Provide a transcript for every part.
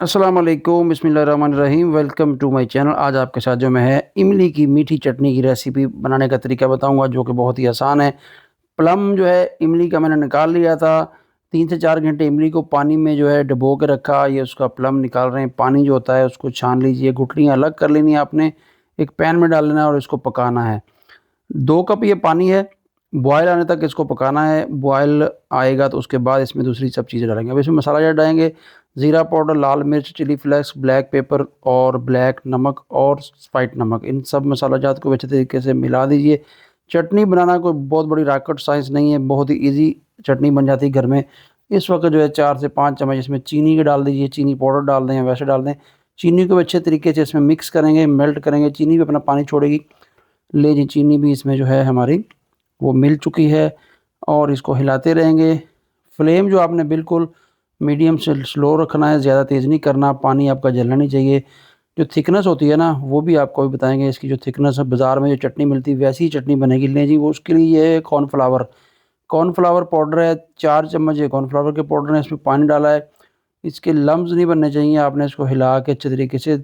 अस्सलाम वालेकुम, बिस्मिल्लाहिर्रहमानिर्रहीम। Welcome to my channel. आज आपके साथ जो मैं है इमली की मीठी चटनी की रेसिपी बनाने का तरीका बताऊंगा, जो कि बहुत ही आसान है। प्लम जो है इमली का मैंने निकाल लिया था। 3 से 4 घंटे इमली को पानी में जो है डुबो के रखा। ये उसका प्लम निकाल रहे हैं। पानी जो होता है उसको छान लीजिए, गुठलियाँ अलग कर लेनी है आपने। एक पैन में डाल लेना है और इसको पकाना है। 2 कप ये पानी है। बॉयल आने तक इसको पकाना है। बॉयल आएगा तो उसके बाद इसमें दूसरी सब चीज़ें डालेंगे। अब इसमें मसाला ज़ार डालेंगे, ज़ीरा पाउडर, लाल मिर्च, चिली फ्लेक्स, ब्लैक पेपर और ब्लैक नमक और स्पाइट नमक। इन सब मसाला जात को अच्छे तरीके से मिला दीजिए। चटनी बनाना कोई बहुत बड़ी रॉकेट साइंस नहीं है, बहुत ही ईज़ी चटनी बन जाती है घर में। इस वक्त जो है 4 से 5 चम्मच इसमें चीनी के डाल दीजिए। चीनी पाउडर डाल दें या वैसे डाल दें। चीनी को अच्छे तरीके से इसमें मिक्स करेंगे, मेल्ट करेंगे। चीनी भी अपना पानी छोड़ेगी। ले जी, चीनी भी इसमें जो है हमारी वो मिल चुकी है और इसको हिलाते रहेंगे। फ्लेम जो आपने बिल्कुल मीडियम से स्लो रखना है, ज़्यादा तेज़ नहीं करना। पानी आपका जलना नहीं चाहिए। जो थिकनेस होती है ना, वो भी आपको भी बताएँगे। इसकी जो थिकनेस है, बाज़ार में जो चटनी मिलती है वैसी ही चटनी बनेगी। लें जी, वो उसके लिए ये है कॉर्नफ्लावर। कॉर्नफ्लावर पाउडर है, 4 चम्मच ये कॉर्नफ्लावर के पाउडर है। इसमें पानी डाला है। इसके लम्स नहीं बनने चाहिए। आपने इसको हिला के अच्छे तरीके से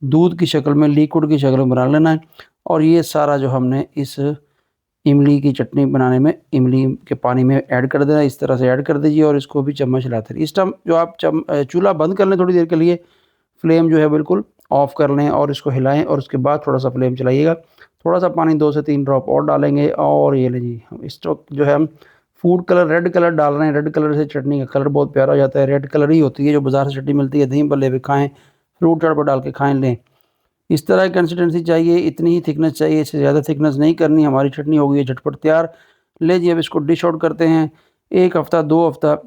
दूध की शक्ल में, लिक्विड की शक्ल में बना लेना है। और ये सारा जो हमने इस इमली की चटनी बनाने में इमली के पानी में ऐड कर देना। इस तरह से ऐड कर दीजिए और इसको भी चम्मच हिलाते रहिए। इस टाइम जो आप चूल्हा बंद कर लें थोड़ी देर के लिए। फ्लेम जो है बिल्कुल ऑफ़ कर लें और इसको हिलाएँ और उसके बाद थोड़ा-सा फ्लेम चलाइएगा। थोड़ा-सा पानी 2 से 3 ड्रॉप और डालेंगे और ये लीजिए, इस वक़्त जो है हम फूड कलर रेड कलर डाल रहे हैं। रेड कलर से चटनी का कलर बहुत प्यारा हो जाता है। रेड कलर ही होती है जो बाज़ार से चटनी मिलती है। दही भल्ले पे खाएँ, फ्रूट चाट पर डाल के खाएँ लें। इस तरह की कंसिस्टेंसी चाहिए, इतनी ही थिकनेस चाहिए, इससे ज़्यादा थिकनेस नहीं करनी। हमारी चटनी हो गई है झटपट तैयार। लीजिए अब इसको डिश आउट करते हैं। 1 हफ़्ता, 2 हफ़्ता,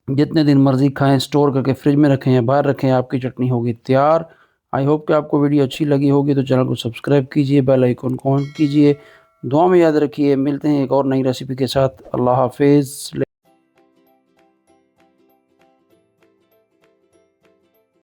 जितने दिन मर्ज़ी खाएँ, स्टोर करके फ्रिज में रखें या बाहर रखें, आपकी चटनी होगी तैयार। आई होप कि आपको वीडियो अच्छी लगी होगी, तो चैनल को सब्सक्राइब कीजिए, बेल आइकन को ऑन कीजिए। दुआ में याद रखिए। मिलते हैं एक और नई रेसिपी के साथ। अल्लाह हाफ़िज़।